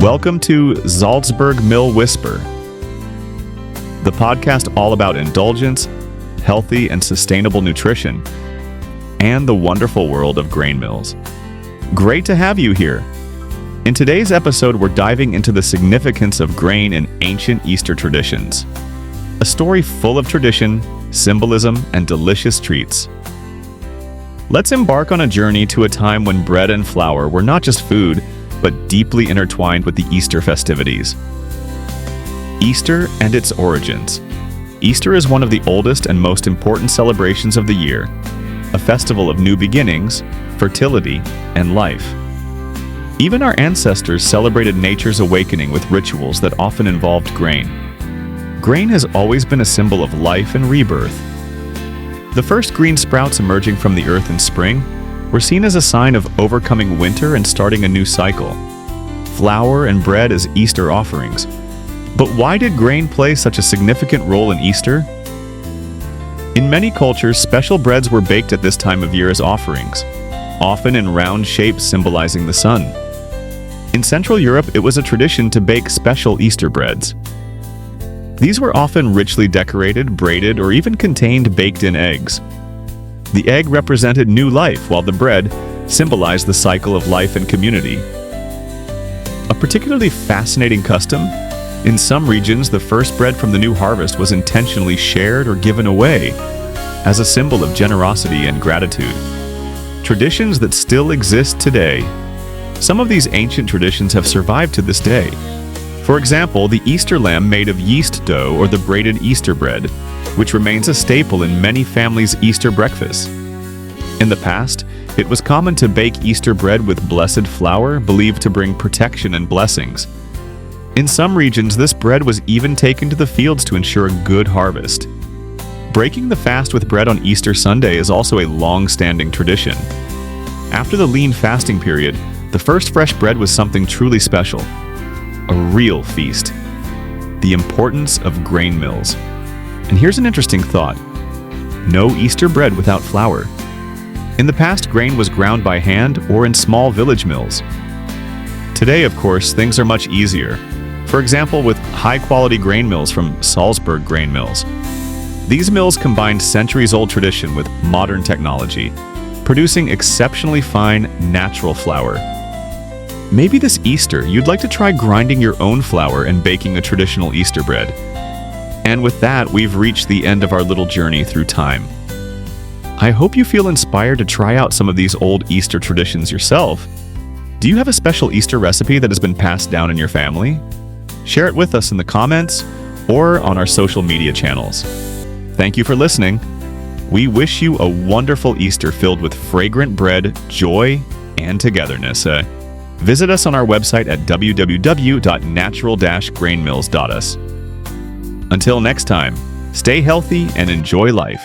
Welcome to Salzburg Mill Whisper, the podcast all about indulgence, healthy and sustainable nutrition, and the wonderful world of grain mills. Great to have you here. In today's episode, we're diving into the significance of grain in ancient Easter traditions. A story full of tradition, symbolism, and delicious treats. Let's embark on a journey to a time when bread and flour were not just food, but deeply intertwined with the Easter festivities. Easter and its origins. Easter is one of the oldest and most important celebrations of the year, a festival of new beginnings, fertility, and life. Even our ancestors celebrated nature's awakening with rituals that often involved grain. Grain has always been a symbol of life and rebirth. The first green sprouts emerging from the earth in spring were seen as a sign of overcoming winter and starting a new cycle. Flour and bread as Easter offerings. But why did grain play such a significant role in Easter? In many cultures, special breads were baked at this time of year as offerings, often in round shapes symbolizing the sun. In Central Europe, it was a tradition to bake special Easter breads. These were often richly decorated, braided, or even contained baked-in eggs. The egg represented new life, while the bread symbolized the cycle of life and community. A particularly fascinating custom, in some regions, the first bread from the new harvest was intentionally shared or given away as a symbol of generosity and gratitude. Traditions that still exist today. Some of these ancient traditions have survived to this day. For example, the Easter lamb made of yeast dough or the braided Easter bread, which remains a staple in many families' Easter breakfasts. In the past, it was common to bake Easter bread with blessed flour, believed to bring protection and blessings. In some regions, this bread was even taken to the fields to ensure a good harvest. Breaking the fast with bread on Easter Sunday is also a long-standing tradition. After the lean fasting period, the first fresh bread was something truly special. A real feast. The importance of grain mills. And here's an interesting thought. No Easter bread without flour. In the past, grain was ground by hand or in small village mills. Today, of course, things are much easier. For example, with high-quality grain mills from Salzburg grain mills. These mills combined centuries-old tradition with modern technology, producing exceptionally fine, natural flour. Maybe this Easter, you'd like to try grinding your own flour and baking a traditional Easter bread. And with that, we've reached the end of our little journey through time. I hope you feel inspired to try out some of these old Easter traditions yourself. Do you have a special Easter recipe that has been passed down in your family? Share it with us in the comments or on our social media channels. Thank you for listening. We wish you a wonderful Easter filled with fragrant bread, joy, and togetherness. Visit us on our website at www.natural-grainmills.us. Until next time, stay healthy and enjoy life.